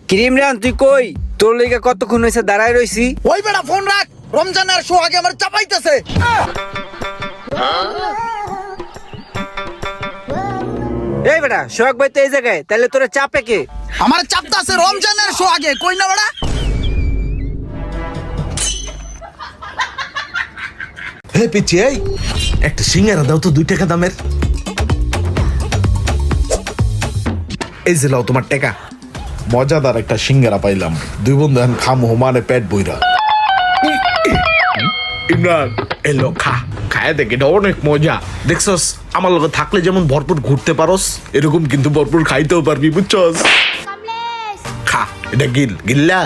ক্রিমরান তুই কই? তোর লইগা কতক্ষণ হয়েছে দাঁড়ায় রইছি। ওই বেটা ফোন রাখ, রমজানের শো আগে আমার চাপাইতেছে। এই বেটা সোহাগ ভাই তো এই জায়গায়, তাহলে তোরা চাপে কে? আমার চাপতাছে রমজানের শো আগে, কই না বেটা? হে পিচ্ছি, এই একটা সিঙ্গারা দাও তো 2 টাকা দামের। এই যে লাও তোমার টাকা। মজাদার একটা সিঙ্গারা পাইলাম, 2 বন্ধু এখন খামো মানে পেট বইরা। ইমরান এলো খা, খায় দেখ, এটা অনেক মজা। দেখছস আমার লগে থাকলে যেমন ভরপুর ঘুরতে পারস, এরকম কিন্তু ভরপুর খাইতেও পারবি, বুঝছস? খা, এটা গিল্লা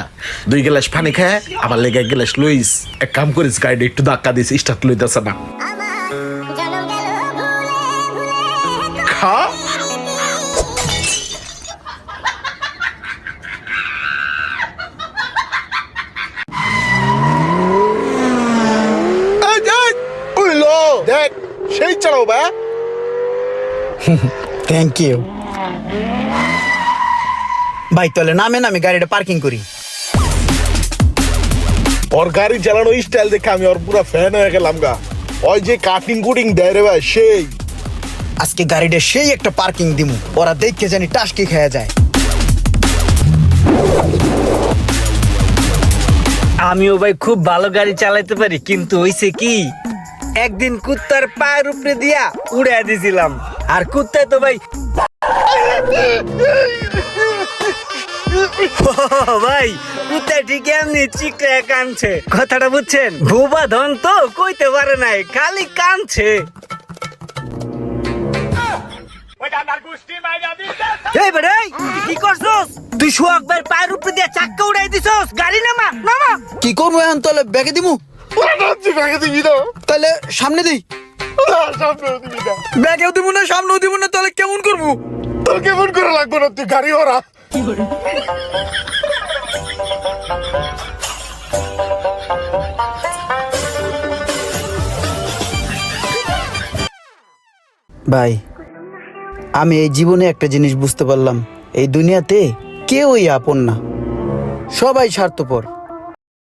2 গ্লাস পানি খায় আবার লেগে 1 গ্লাস লইস। এক কাম করিস, গাড়িটা একটু ধাক্কা দিস, স্টার্ট লইতেছে না। খা। দেখ সেই চালাও বা। থ্যাংক ইউ ভাই, তাহলে নামেন, আমি গাড়িটা পার্কিং করি। ওর গাড়ি চালানো স্টাইল দেখে আমি ওর পুরো ফ্যান হয়ে গেলাম গা। ওই যে কাটিং কুটিং দেয় রে ভাই, সেই আজকে গাড়িটা সেই একটা পার্কিং দিমু, ওরা দেখতে জানি টাসকি খেয়ে যায়। আমিও ভাই খুব ভালো গাড়ি চালাইতে পারি, কিন্তু হইছে কি, একদিন কুত্তার পায়ের উপরে দিয়া উড়াই দিছিলাম, আর কুত্তায় তো ভাই ভাই কুত্তা ঠিক এমনি চিকটা কানছে, কথাটা বুঝছেন? ভুবা ধন তো কইতে পারে নাই, খালি কানছে। এই বেটা, এই, কি করছস তুই? সোহাগ ভাই পায়ের উপরে দিয়া চাক্কা উড়াই দিছস, গাড়ি নামা নামা। কি করবো এখন, তাহলে ব্যাগে দিমু? তাহলে সামনে দিই। ব্যাগেও দিব না, সামনেও দিব না, তাহলে কেমন করবো? তোর কেমন করে লাগবে না, তুই গাড়ি ওরা। ভাই, আমি এই জীবনে একটা জিনিস বুঝতে পারলাম, এই দুনিয়াতে কেউই আপন না, সবাই স্বার্থপর।